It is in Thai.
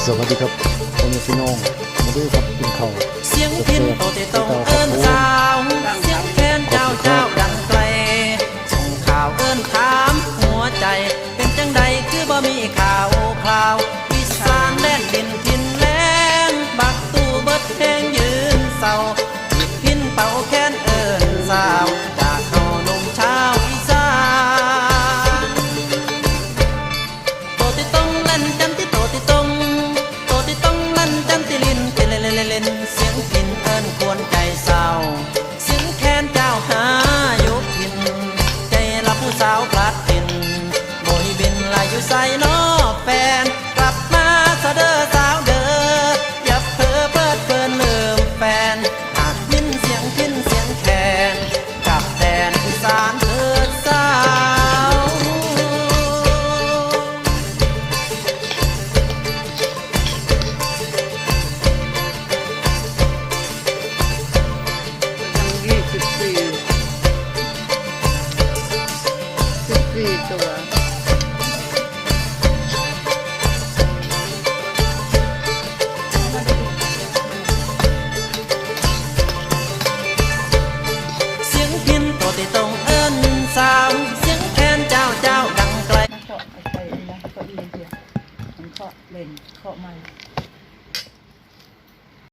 สวัสดีครับพ่อแม่พี่น้องมาดูครับกินข้าวเสียงพินโตติตงเอิ้นสาวเสียงแคนเจ้าเจ้าดังไกลส่งข่าวเอิ้นถามหัวใจเป็นจังใดคือบ่มีข่าวคราวอีสานแดนดินทินแลนบักตู้เบิดเพลงยืนเศร้าอีกพินเป่าแคนเอิ้นสาวจากเขาหนุ่มชาวอีสานโตติตงเล่นจันติโตติตงโตติตงเล่นจันติลินเล่นเล่นเสียงพินเอิ้นควรใจเศร้าเสียงแคนเจ้าหายุพินใจรับผู้สาวพลัดถิ่นโบยบินลายอยู่ใส่นอแฟน